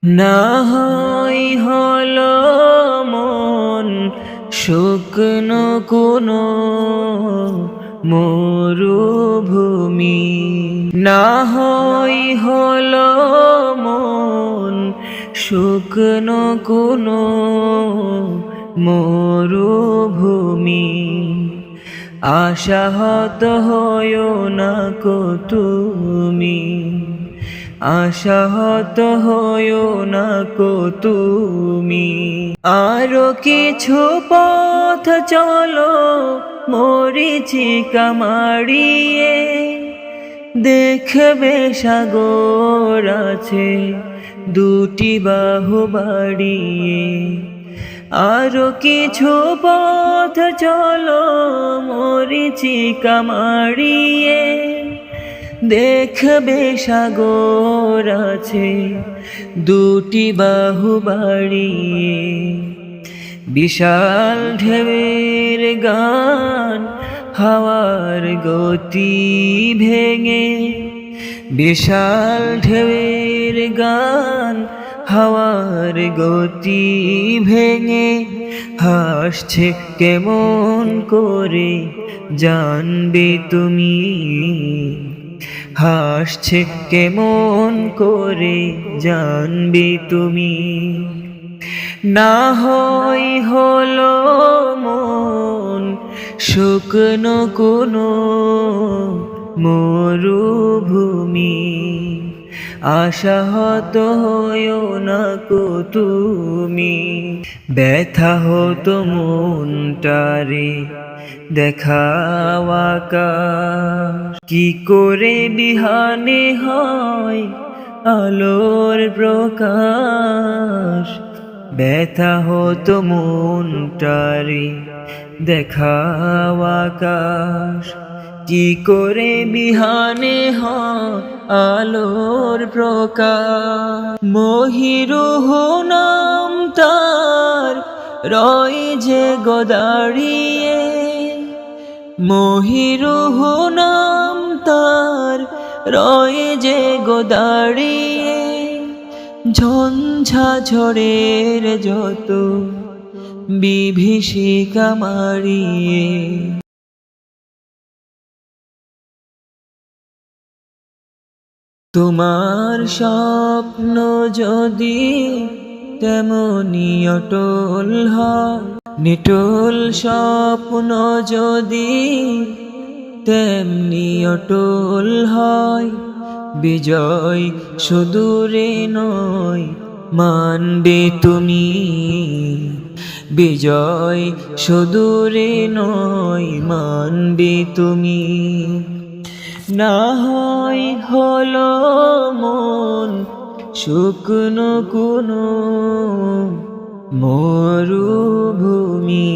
না হয় হলো মন শুকনো কোনো মরুভূমি, না হয় হলো মন শুকনো কোনো মরুভূমি। আশাহত হয়ো না কো তুমি, আশাহত হয়ো না কো তুমি। আরো কিছু পথ চলো মরীচিকা মাড়িয়ে, দেখবে সাগর আছে দুটি বাহু বাড়িয়ে। আরো কিছু পথ চলো মরীচিকা মাড়িয়ে, দেখবে সাগর আছে দুটি বাহু বাড়িয়ে। বিশাল ঢেউয়ের গান হাওয়ার গতি ভেঙে, বিশাল ঢেউয়ের গান হাওয়ার গতি ভেঙে। হাসছে কেমন করে জানবে তুমি, হাসছে কেমন করে জানবে তুমি। না হয় হলো মন শুকনো কোনো মরুভূমি, আশাহত হয়ো না কো তুমি। ব্যথা হতো মনটারে দেখাও আকাশ, কি করে বিহানে হয় আলোর প্রকাশ। ব্যথা হতো মনটারে দেখাও আকাশ, কি করে বিহানে হয় আলোর প্রকাশ। মহিরুহ নাম তার রয় যে গোদাড়িয়ে, মহিরুহ নাম তার রয় যে গোদাড়িয়ে। ঝঞ্ঝা ঝড়ের যত বিভীষিকা মারিয়ে। তোমার স্বপ্ন যদি তেমনি অটল হয়, নিটোল স্বপ্ন যদি তেমনি অটল হয়। বিজয় সুদূরে নয় মানবে তুমি, বিজয় সুদূরে নয় মানবে তুমি। না হয় হলো মন শুকনো কোনো মরুভূমি।